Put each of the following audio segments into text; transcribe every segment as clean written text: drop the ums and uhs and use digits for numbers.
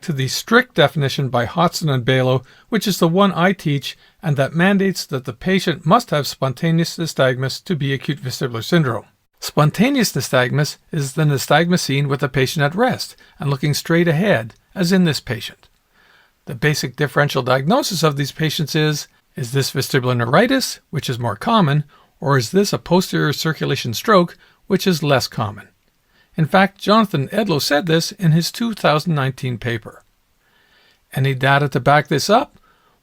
to the strict definition by Hodson and Balow, which is the one I teach, and that mandates that the patient must have spontaneous nystagmus to be acute vestibular syndrome. Spontaneous nystagmus is the nystagmus seen with the patient at rest and looking straight ahead, as in this patient. The basic differential diagnosis of these patients is this vestibular neuritis, which is more common, or is this a posterior circulation stroke, which is less common? In fact, Jonathan Edlow said this in his 2019 paper. Any data to back this up?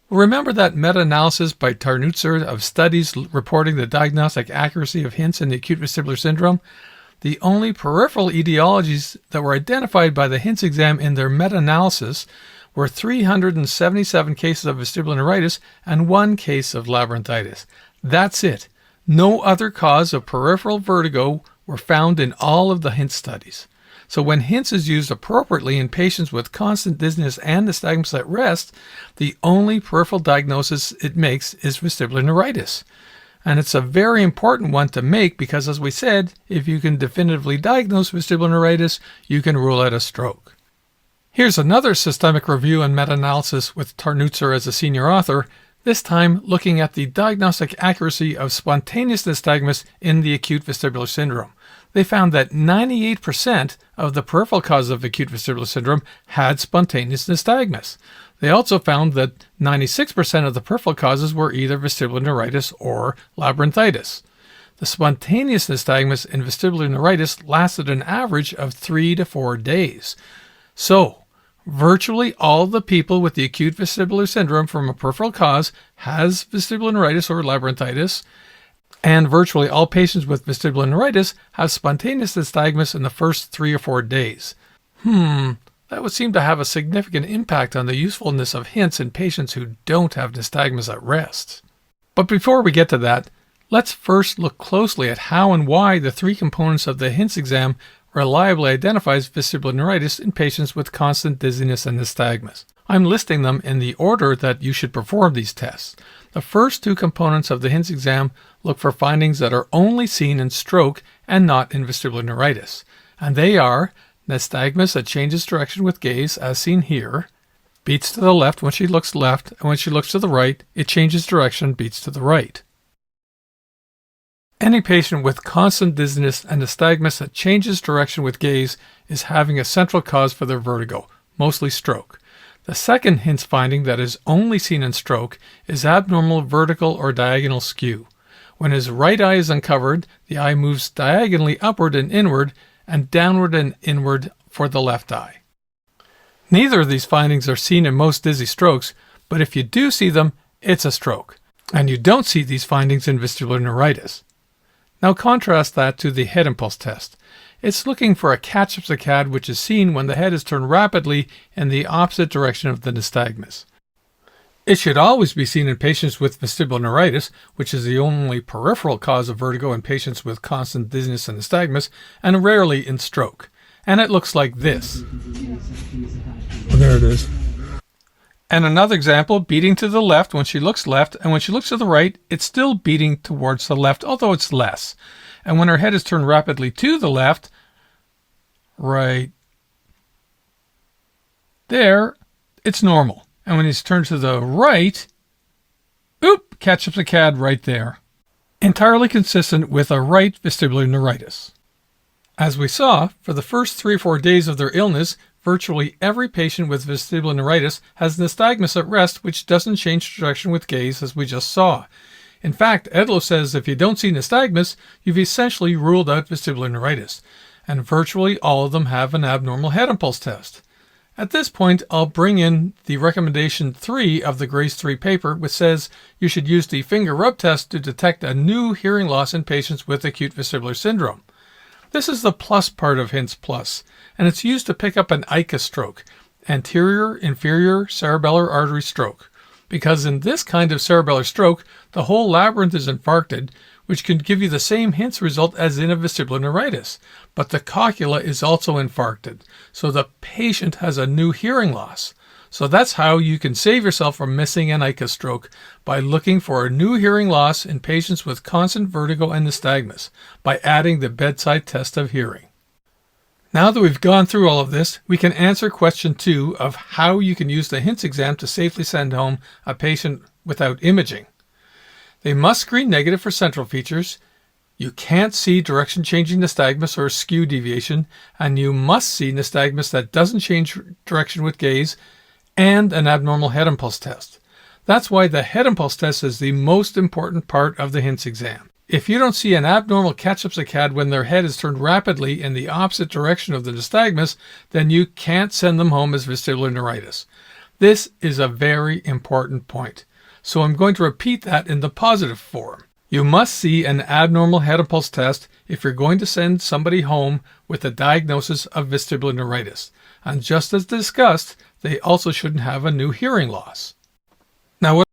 Well, remember that meta-analysis by Tarnutzer of studies reporting the diagnostic accuracy of hints in the acute vestibular syndrome? The only peripheral etiologies that were identified by the HINTS exam in their meta-analysis were 377 cases of vestibular neuritis and 1 case of labyrinthitis. That's it. No other cause of peripheral vertigo were found in all of the HINTS studies. So when HINTS is used appropriately in patients with constant dizziness and nystagmus at rest, the only peripheral diagnosis it makes is vestibular neuritis. And it's a very important one to make because, as we said, if you can definitively diagnose vestibular neuritis, you can rule out a stroke. Here's another systemic review and meta-analysis with Tarnutzer as a senior author, this time looking at the diagnostic accuracy of spontaneous nystagmus in the acute vestibular syndrome. They found that 98% of the peripheral causes of acute vestibular syndrome had spontaneous nystagmus. They also found that 96% of the peripheral causes were either vestibular neuritis or labyrinthitis. The spontaneous nystagmus in vestibular neuritis lasted an average of 3 to 4 days. So, virtually all the people with the acute vestibular syndrome from a peripheral cause has vestibular neuritis or labyrinthitis, and virtually all patients with vestibular neuritis have spontaneous nystagmus in the first 3 or 4 days. That would seem to have a significant impact on the usefulness of HINTS in patients who don't have nystagmus at rest. But before we get to that, let's first look closely at how and why the 3 components of the HINTS exam reliably identifies vestibular neuritis in patients with constant dizziness and nystagmus. I'm listing them in the order that you should perform these tests. The first 2 components of the HINTS exam look for findings that are only seen in stroke and not in vestibular neuritis. And they are nystagmus that changes direction with gaze, as seen here, beats to the left when she looks left, and when she looks to the right, it changes direction, beats to the right. Any patient with constant dizziness and nystagmus that changes direction with gaze is having a central cause for their vertigo, mostly stroke. The second HINTS finding that is only seen in stroke is abnormal vertical or diagonal skew. When his right eye is uncovered, the eye moves diagonally upward and inward and downward and inward for the left eye. Neither of these findings are seen in most dizzy strokes, but if you do see them, it's a stroke. And you don't see these findings in vestibular neuritis. Now contrast that to the head impulse test. It's looking for a catch-up saccade which is seen when the head is turned rapidly in the opposite direction of the nystagmus. It should always be seen in patients with vestibular neuritis, which is the only peripheral cause of vertigo in patients with constant dizziness and nystagmus, and rarely in stroke. And it looks like this. There it is. And another example, beating to the left when she looks left, and when she looks to the right, it's still beating towards the left, although it's less. And when her head is turned rapidly to the left, right there, it's normal. And when it's turned to the right, catch-up saccade right there. Entirely consistent with a right vestibular neuritis. As we saw, for the first 3 or 4 days of their illness, virtually every patient with vestibular neuritis has nystagmus at rest, which doesn't change direction with gaze, as we just saw. In fact, Edlow says if you don't see nystagmus, you've essentially ruled out vestibular neuritis, and virtually all of them have an abnormal head impulse test. At this point, I'll bring in the recommendation 3 of the Grace 3 paper, which says you should use the finger rub test to detect a new hearing loss in patients with acute vestibular syndrome. This is the plus part of HINTS Plus, and it's used to pick up an ICA stroke, anterior inferior cerebellar artery stroke, because in this kind of cerebellar stroke, the whole labyrinth is infarcted, which can give you the same HINTS result as in a vestibular neuritis, but the cochlea is also infarcted, so the patient has a new hearing loss. So that's how you can save yourself from missing an ICA stroke, by looking for a new hearing loss in patients with constant vertigo and nystagmus, by adding the bedside test of hearing. Now that we've gone through all of this, we can answer question 2 of how you can use the HINTS exam to safely send home a patient without imaging. They must screen negative for central features. You can't see direction-changing nystagmus or skew deviation, and you must see nystagmus that doesn't change direction with gaze, and an abnormal head impulse test. That's why the head impulse test is the most important part of the HINTS exam. If you don't see an abnormal catch-up saccade when their head is turned rapidly in the opposite direction of the nystagmus, then you can't send them home as vestibular neuritis. This is a very important point, so I'm going to repeat that in the positive form. You must see an abnormal head impulse test if you're going to send somebody home with a diagnosis of vestibular neuritis. And just as discussed, they also shouldn't have a new hearing loss. Now, what